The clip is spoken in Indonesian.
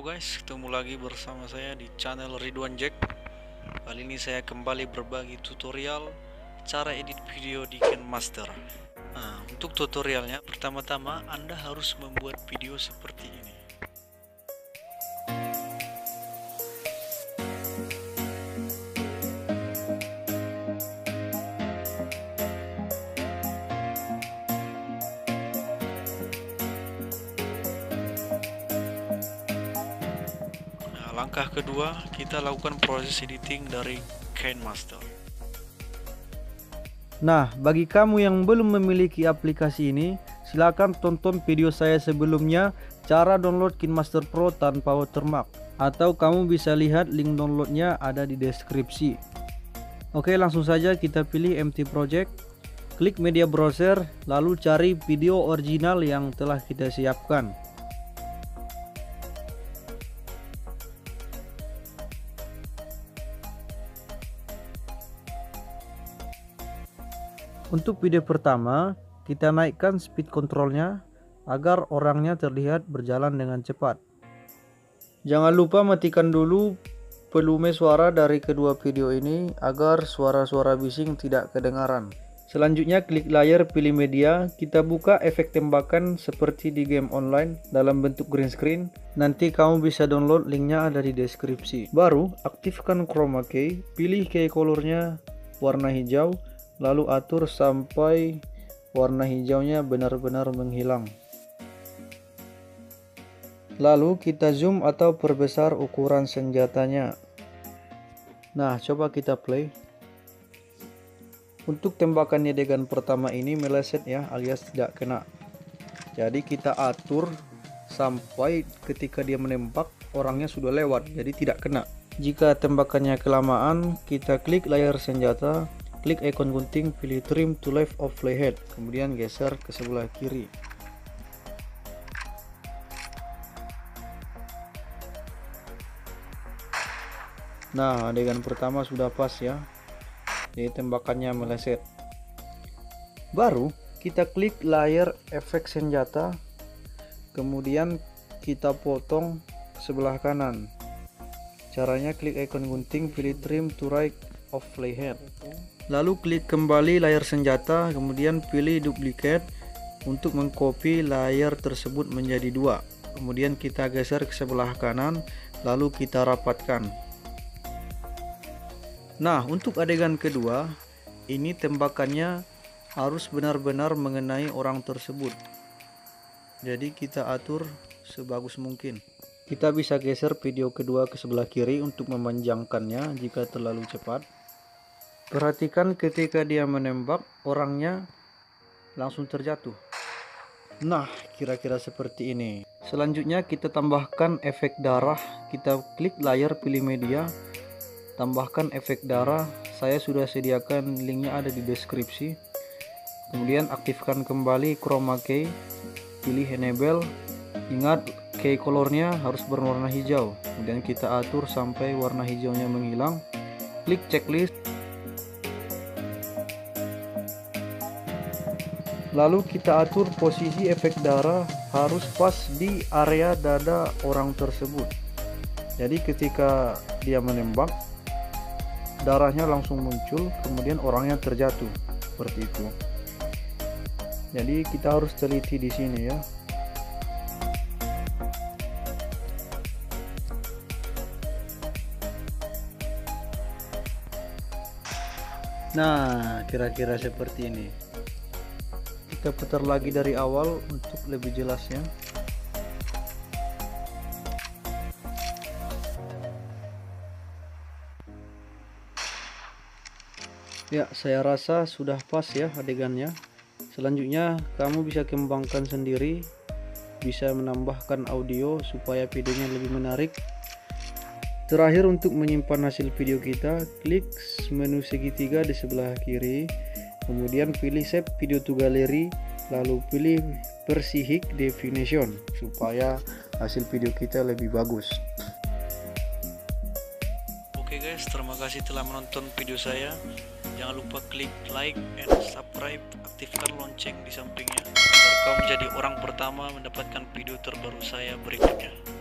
Halo guys, ketemu lagi bersama saya di channel Ridwan Jack. Kali ini saya kembali berbagi tutorial cara edit video di KineMaster. Nah, untuk tutorialnya pertama-tama Anda harus membuat video seperti ini. Langkah kedua, kita lakukan proses editing dari KineMaster. Nah, bagi kamu yang belum memiliki aplikasi ini, silakan tonton video saya sebelumnya cara download KineMaster Pro tanpa watermark, atau kamu bisa lihat link downloadnya ada di deskripsi. Oke, langsung saja kita pilih empty project, klik media browser, lalu cari video original yang telah kita siapkan. Untuk video pertama, kita naikkan speed controlnya agar orangnya terlihat berjalan dengan cepat. Jangan lupa matikan dulu volume suara dari kedua video ini agar suara-suara bising tidak kedengaran. Selanjutnya klik layar, pilih media, kita buka efek tembakan seperti di game online dalam bentuk green screen. Nanti kamu bisa download, linknya ada di deskripsi. Baru aktifkan chroma key, pilih key colornya warna hijau, lalu atur sampai warna hijaunya benar-benar menghilang. Lalu kita zoom atau perbesar ukuran senjatanya. Nah, coba kita play. Untuk tembakan adegan pertama ini meleset ya, alias tidak kena. Jadi kita atur sampai ketika dia menembak orangnya sudah lewat, jadi tidak kena. Jika tembakannya kelamaan, kita klik layar senjata, klik ikon gunting, pilih trim to left of playhead, kemudian geser ke sebelah kiri. Nah, adegan pertama sudah pas ya, jadi tembakannya meleset. Baru kita klik layar efek senjata, kemudian kita potong sebelah kanan. Caranya klik ikon gunting, pilih trim to right of playhead, lalu klik kembali layar senjata, kemudian pilih duplicate untuk mengcopy layar tersebut menjadi dua. Kemudian kita geser ke sebelah kanan, lalu kita rapatkan. Nah, untuk adegan kedua, ini tembakannya harus benar-benar mengenai orang tersebut. Jadi kita atur sebagus mungkin. Kita bisa geser video kedua ke sebelah kiri untuk memanjangkannya jika terlalu cepat. Perhatikan ketika dia menembak, orangnya langsung terjatuh. Nah, kira-kira seperti ini. Selanjutnya kita tambahkan efek darah. Kita klik layar, pilih media, tambahkan efek darah. Saya sudah sediakan, linknya ada di deskripsi. Kemudian aktifkan kembali chroma key, pilih enable. Ingat, key colornya harus berwarna hijau. Kemudian kita atur sampai warna hijaunya menghilang. Klik checklist. Lalu kita atur posisi efek darah harus pas di area dada orang tersebut. Jadi ketika dia menembak, darahnya langsung muncul, kemudian orangnya terjatuh seperti itu. Jadi kita harus teliti di sini ya. Nah, kira-kira seperti ini. Kita putar lagi dari awal untuk lebih jelasnya. Ya, saya rasa sudah pas ya adegannya. Selanjutnya kamu bisa kembangkan sendiri, bisa menambahkan audio supaya videonya lebih menarik. Terakhir, untuk menyimpan hasil video kita, klik menu segitiga di sebelah kiri, kemudian pilih save video to gallery, lalu pilih versi high definition supaya hasil video kita lebih bagus. Oke guys, terima kasih telah menonton video saya. Jangan lupa klik like and subscribe, aktifkan lonceng di sampingnya agar kamu menjadi orang pertama mendapatkan video terbaru saya berikutnya.